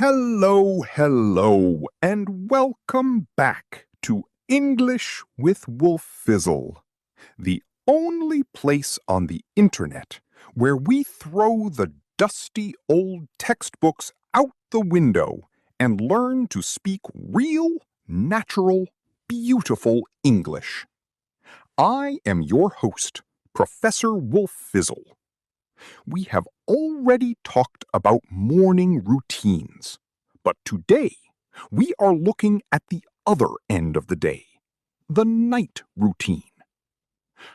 Hello, and welcome back to English with Wolfizzle, the only place on the internet where we throw the dusty old textbooks out the window and learn to speak real, natural, beautiful English. I am your host, Professor Wolfizzle. We have already talked about morning routines, but today we are looking at the other end of the day, the night routine.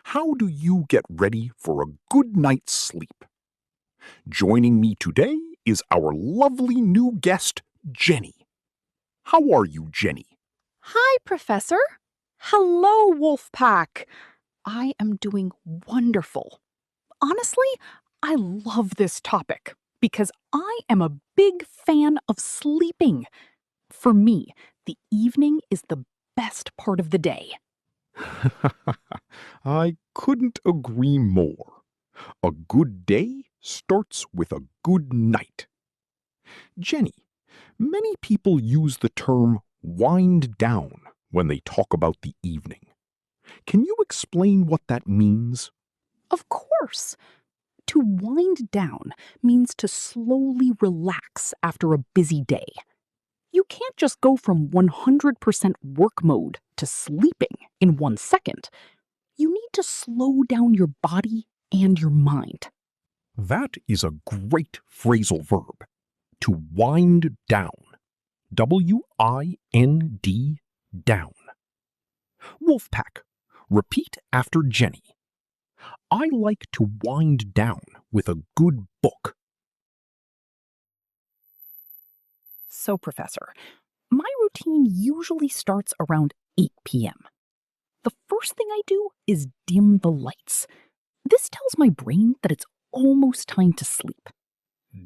How do you get ready for a good night's sleep? Joining me today is our lovely new guest, Jenny. How are you, Jenny? Hi, Professor. Hello, Wolfpack. I am doing wonderful. Honestly, I love this topic because I am a big fan of sleeping. For me, the evening is the best part of the day. I couldn't agree more. A good day starts with a good night. Jenny, many people use the term wind down when they talk about the evening. Can you explain what that means? Of course. To wind down means to slowly relax after a busy day. You can't just go from 100% work mode to sleeping in 1 second. You need to slow down your body and your mind. That is a great phrasal verb. To wind down. W-I-N-D, down. Wolfpack, repeat after Jenny. I like to wind down with a good book. So, Professor, my routine usually starts around 8 p.m. The first thing I do is dim the lights. This tells my brain that it's almost time to sleep.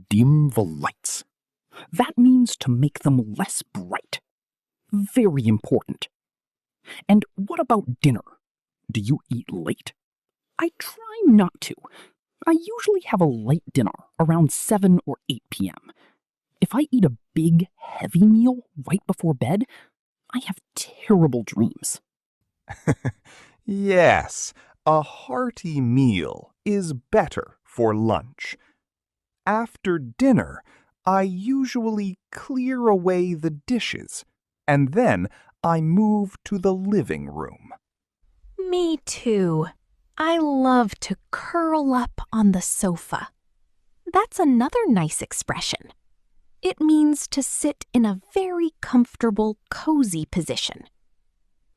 Dim the lights. That means to make them less bright. Very important. And what about dinner? Do you eat late? I try not to. I usually have a light dinner around 7 or 8 p.m. If I eat a big, heavy meal right before bed, I have terrible dreams. Yes, a hearty meal is better for lunch. After dinner, I usually clear away the dishes, and then I move to the living room. Me too. I love to curl up on the sofa. That's another nice expression. It means to sit in a very comfortable, cozy position.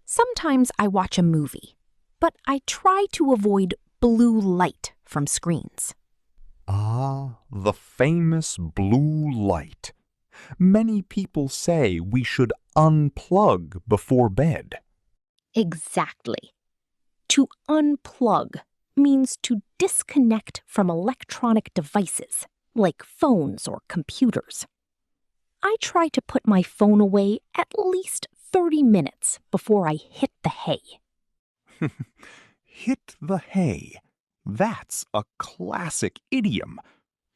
Sometimes I watch a movie, but I try to avoid blue light from screens. Ah, the famous blue light. Many people say we should unplug before bed. Exactly. To unplug means to disconnect from electronic devices, like phones or computers. I try to put my phone away at least 30 minutes before I hit the hay. Hit the hay. That's a classic idiom.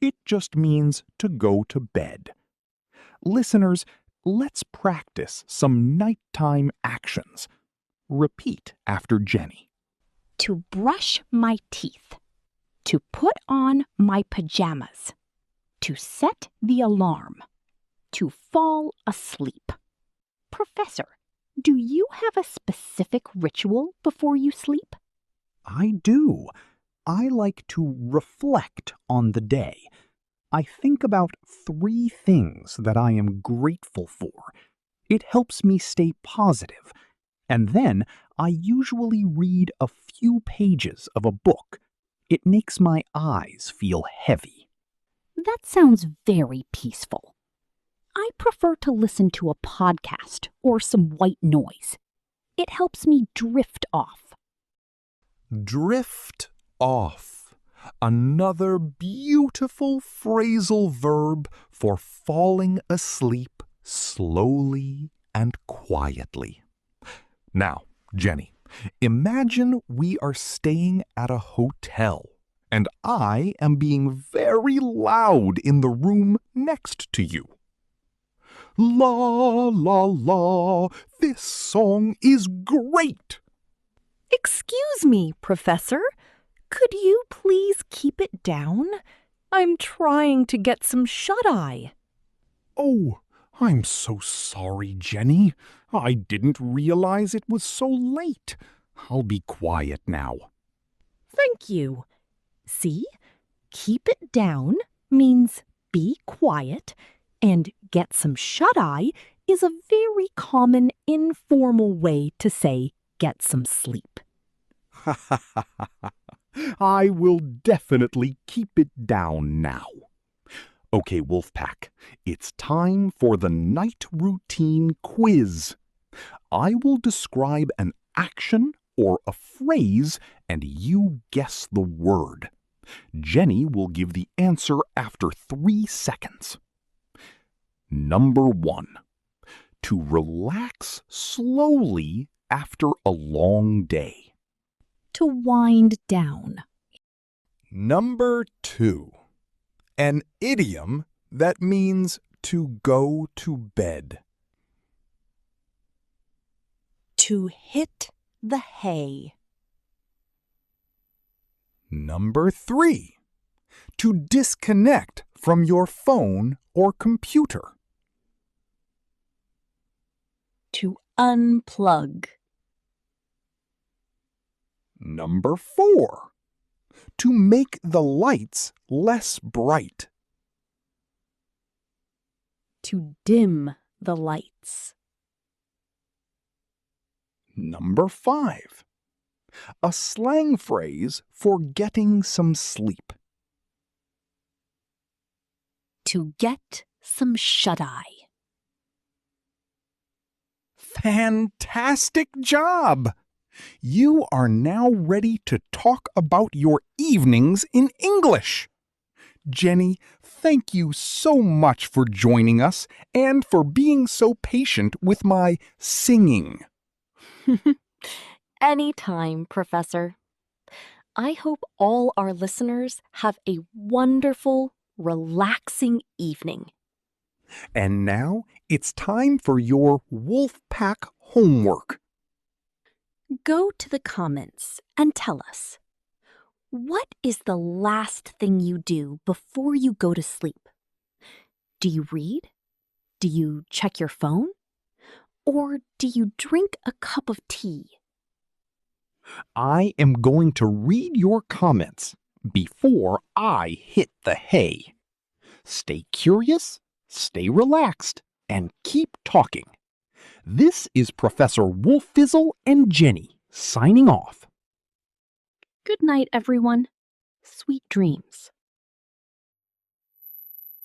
It just means to go to bed. Listeners, let's practice some nighttime actions. Repeat after Jenny. To brush my teeth. To put on my pajamas. To set the alarm. To fall asleep. Professor, do you have a specific ritual before you sleep? I do. I like to reflect on the day. I think about 3 things that I am grateful for. It helps me stay positive. And then I usually read a few pages of a book. It makes my eyes feel heavy. That sounds very peaceful. I prefer to listen to a podcast or some white noise. It helps me drift off. Drift off. Another beautiful phrasal verb for falling asleep slowly and quietly. Now, Jenny, imagine we are staying at a hotel, and I am being very loud in the room next to you. La, la, la. This song is great. Excuse me, Professor. Could you please keep it down? I'm trying to get some shut-eye. Oh, I'm so sorry, Jenny. I didn't realize it was so late. I'll be quiet now. Thank you. See? Keep it down means be quiet, and get some shut-eye is a very common informal way to say get some sleep. I will definitely keep it down now. Okay, Wolfpack, it's time for the night routine quiz. I will describe an action or a phrase, and you guess the word. Jenny will give the answer after 3 seconds. Number 1. To relax slowly after a long day. To wind down. Number 2. An idiom that means to go to bed. To hit the hay. Number 3. To disconnect from your phone or computer. To unplug. Number 4. To make the lights less bright. To dim the lights. Number 5. A slang phrase for getting some sleep. To get some shut-eye. Fantastic job! You are now ready to talk about your evenings in English. Jenny, thank you so much for joining us and for being so patient with my singing. Anytime, Professor. I hope all our listeners have a wonderful, relaxing evening. And now it's time for your Wolfpack homework. Go to the comments and tell us, what is the last thing you do before you go to sleep? Do you read? Do you check your phone? Or do you drink a cup of tea? I am going to read your comments before I hit the hay. Stay curious, stay relaxed, and keep talking. This is Professor Wolfizzle and Jenny signing off. Good night, everyone. Sweet dreams.